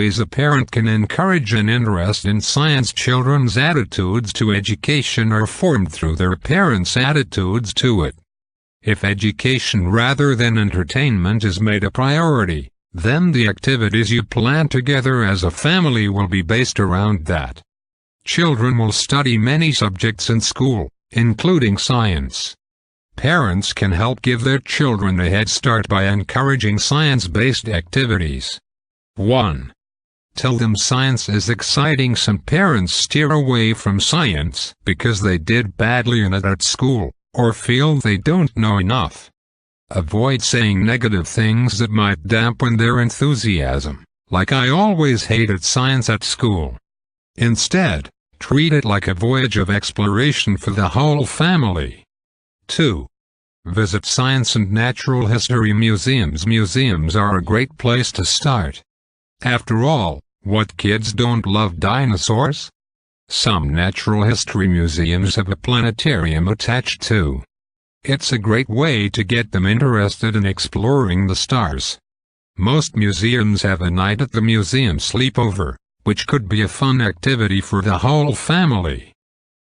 ways a parent can encourage an interest in science. Children's attitudes to education are formed through their parents' attitudes to it. If education rather than entertainment is made a priority, then the activities you plan together as a family will be based around that. Children will study many subjects in school, including science. Parents can help give their children a head start by encouraging science-based activities. 1. Tell them science is exciting. Some parents steer away from science because they did badly in it at school, or feel they don't know enough. Avoid saying negative things that might dampen their enthusiasm, like "I always hated science at school." Instead, treat it like a voyage of exploration for the whole family. 2. Visit science and natural history museums. Museums are a great place to start. After all, what kids don't love dinosaurs? Some natural history museums have a planetarium attached too. It's a great way to get them interested in exploring the stars. Most museums have a night at the museum sleepover, which could be a fun activity for the whole family.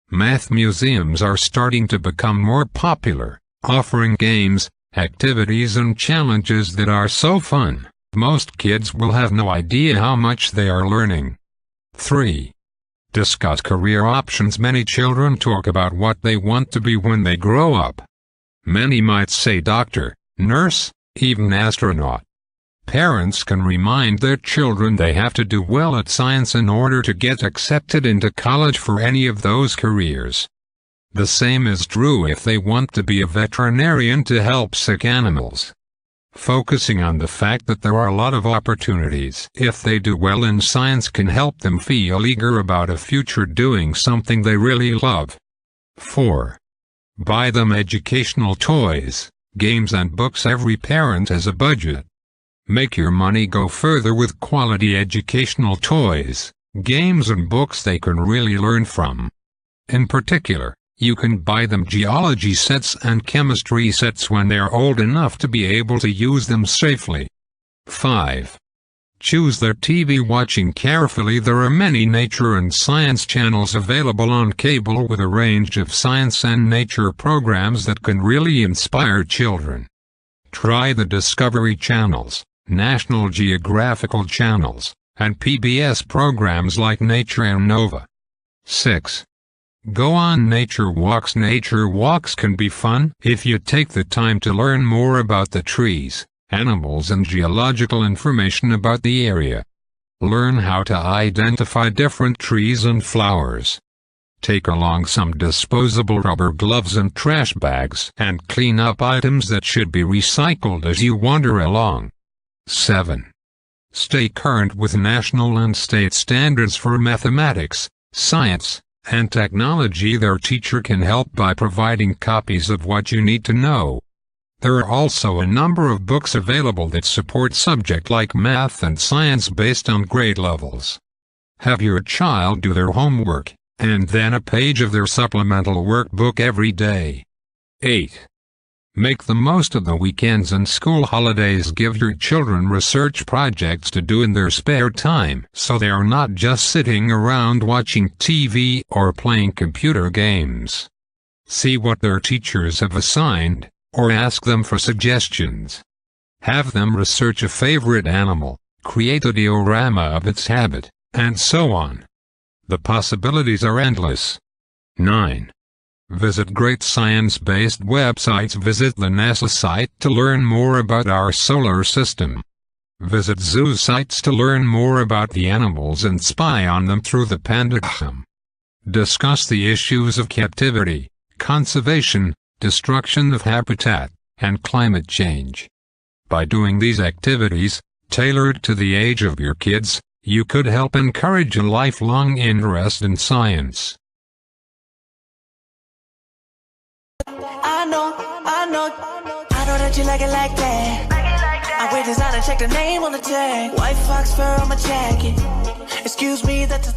Math museums are starting to become more popular, offering games, activities and challenges that are so fun, most kids will have no idea how much they are learning. 3. Discuss career options. Many children talk about what they want to be when they grow up. Many might say doctor, nurse, even astronaut. Parents can remind their children they have to do well at science in order to get accepted into college for any of those careers. The same is true if they want to be a veterinarian to help sick animals. Focusing on the fact that there are a lot of opportunities if they do well in science can help them feel eager about a future doing something they really love. 4. Buy them educational toys, games and books. Every parent has a budget. Make your money go further with quality educational toys, games and books they can really learn from. In particular, you can buy them geology sets and chemistry sets when they are old enough to be able to use them safely. 5. Choose their TV. Watching carefully. There are many nature and science channels available on cable with a range of science and nature programs that can really inspire children. Try the Discovery channels, National Geographical channels, and PBS programs like Nature and Nova. 6. Go on nature walks. Nature walks can be fun if you take the time to learn more about the trees, animals and geological information about the area. Learn how to identify different trees and flowers. Take along some disposable rubber gloves and trash bags and clean up items that should be recycled as you wander along. 7. Stay current with national and state standards for mathematics, science, and technology. Their teacher can help by providing copies of what you need to know. There are also a number of books available that support subjects like math and science based on grade levels. Have your child do their homework, and then a page of their supplemental workbook every day. 8. Make the most of the weekends and school holidays. Give your children research projects to do in their spare time so they are not just sitting around watching TV or playing computer games. See what their teachers have assigned, or ask them for suggestions. Have them research a favorite animal, create a diorama of its habit, and so on. The possibilities are endless. 9. Visit great science-based websites. Visit the NASA site to learn more about our solar system. Visit zoo sites to learn more about the animals and spy on them through the panda cam. Discuss the issues of captivity, conservation, destruction of habitat, and climate change. By doing these activities, tailored to the age of your kids, you could help encourage a lifelong interest in science. I know that you like it like that. I wear designer, check the name on the tag. White fox fur on my jacket. Excuse me, that's a